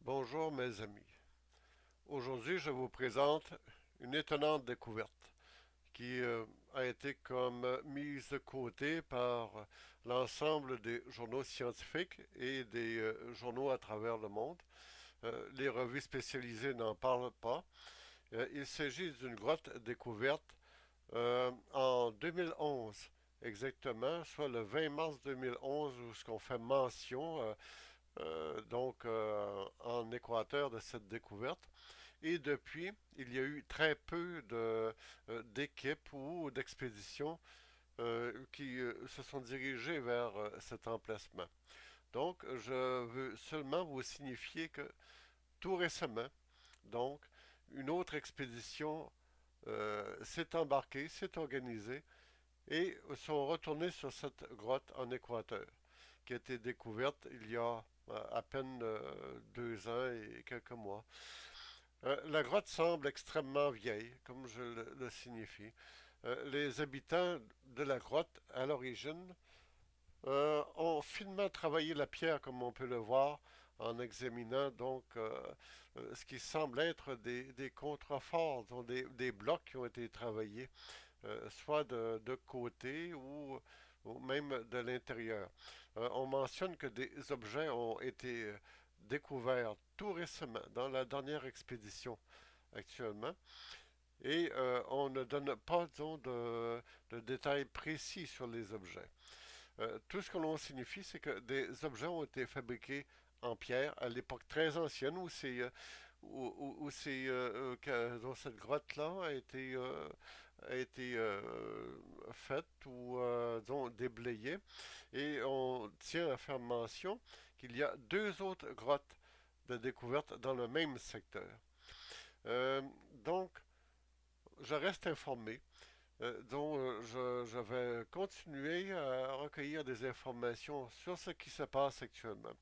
Bonjour mes amis. Aujourd'hui, je vous présente une étonnante découverte qui a été comme mise de côté par l'ensemble des journaux scientifiques et des journaux à travers le monde. Les revues spécialisées n'en parlent pas. Il s'agit d'une grotte découverte en 2011 exactement, soit le 20 mars 2011 où ce qu'on fait mention en Équateur de cette découverte. Et depuis, il y a eu très peu d'équipes ou d'expéditions qui se sont dirigées vers cet emplacement. Donc, je veux seulement vous signifier que tout récemment, donc, une autre expédition s'est embarquée, s'est organisée et sont retournés sur cette grotte en Équateur, qui a été découverte il y a à peine 2 ans et quelques mois. La grotte semble extrêmement vieille, comme je le signifie. Les habitants de la grotte, à l'origine, ont finement travaillé la pierre, comme on peut le voir, en examinant ce qui semble être des contreforts, donc des blocs qui ont été travaillés soit de côté ou même de l'intérieur. On mentionne que des objets ont été découverts tout récemment dans la dernière expédition actuellement et on ne donne pas disons, de détails précis sur les objets. Tout ce que l'on signifie, c'est que des objets ont été fabriqués en pierre à l'époque très ancienne dont cette grotte-là a été faite ou disons, déblayée. Et on tient à faire mention qu'il y a deux autres grottes de découverte dans le même secteur. Euh, donc, je reste informé. Je vais continuer à recueillir des informations sur ce qui se passe actuellement.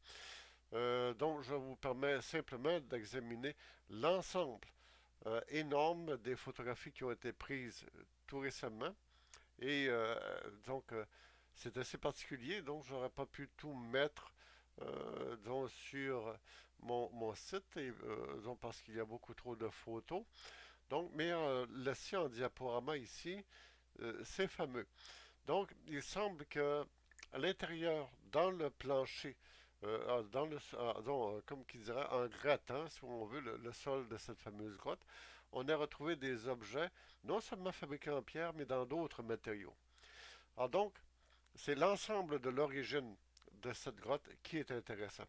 Donc, je vous permets simplement d'examiner l'ensemble énorme des photographies qui ont été prises tout récemment. Et c'est assez particulier, donc j'aurais pas pu tout mettre sur mon site, parce qu'il y a beaucoup trop de photos. Donc, mais laisser en diaporama ici, c'est fameux. Donc, il semble que à l'intérieur, dans le plancher, comme qui dirait, en grattant, si on veut, le sol de cette fameuse grotte, on a retrouvé des objets non seulement fabriqués en pierre, mais dans d'autres matériaux. Alors donc, c'est l'ensemble de l'origine de cette grotte qui est intéressant.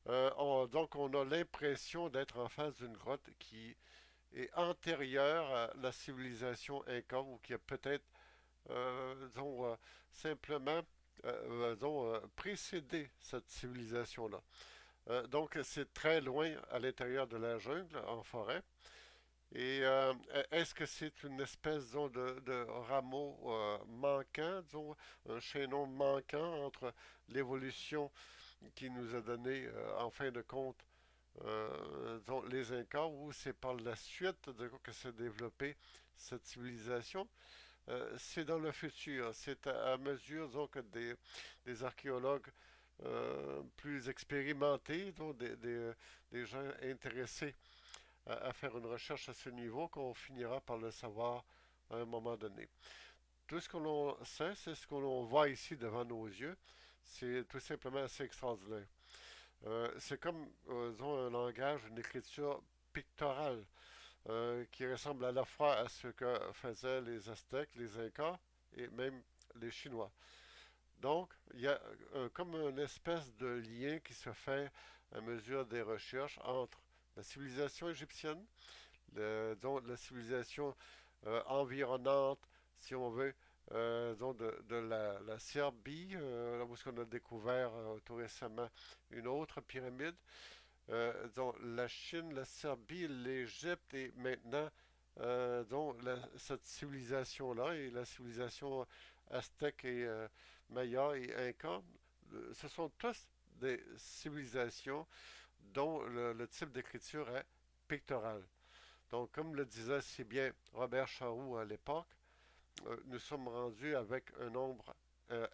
Donc, on a l'impression d'être en face d'une grotte qui est antérieure à la civilisation Inca ou qui a peut-être simplement précédé cette civilisation-là. Donc, c'est très loin à l'intérieur de la jungle, en forêt. Et est-ce que c'est une espèce de rameau manquant, disons, un chaînon manquant entre l'évolution qui nous a donné, en fin de compte, disons, les Incas, ou c'est par la suite que s'est développée cette civilisation? C'est dans le futur, c'est à mesure disons, que des archéologues plus expérimentés, donc des gens intéressés à faire une recherche à ce niveau, qu'on finira par le savoir à un moment donné. Tout ce que l'on sait, c'est ce que l'on voit ici devant nos yeux. C'est tout simplement assez extraordinaire. C'est comme, disons, un langage, une écriture pictorale qui ressemble à la fois à ce que faisaient les Aztèques, les Incas et même les Chinois. Donc, il y a comme une espèce de lien qui se fait à mesure des recherches entre la civilisation égyptienne, disons, la civilisation environnante, si on veut, disons, de la Serbie, là où on a découvert tout récemment une autre pyramide, disons, la Chine, la Serbie, l'Égypte et maintenant, cette civilisation-là et la civilisation aztèque et maya et inca, ce sont tous des civilisations dont le type d'écriture est pictoral. Donc, comme le disait si bien Robert Charroux à l'époque, nous sommes rendus avec un nombre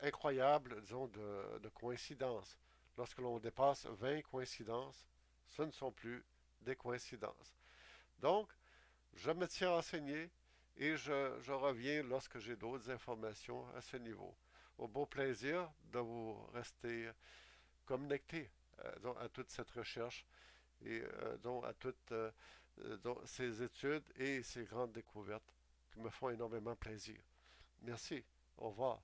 incroyable, disons, de coïncidences. Lorsque l'on dépasse 20 coïncidences, Ce ne sont plus des coïncidences. Donc, je me tiens renseigné et je reviens lorsque j'ai d'autres informations à ce niveau. Au beau plaisir de vous rester connecté à toute cette recherche et donc à toutes donc ces études et ces grandes découvertes qui me font énormément plaisir. Merci. Au revoir.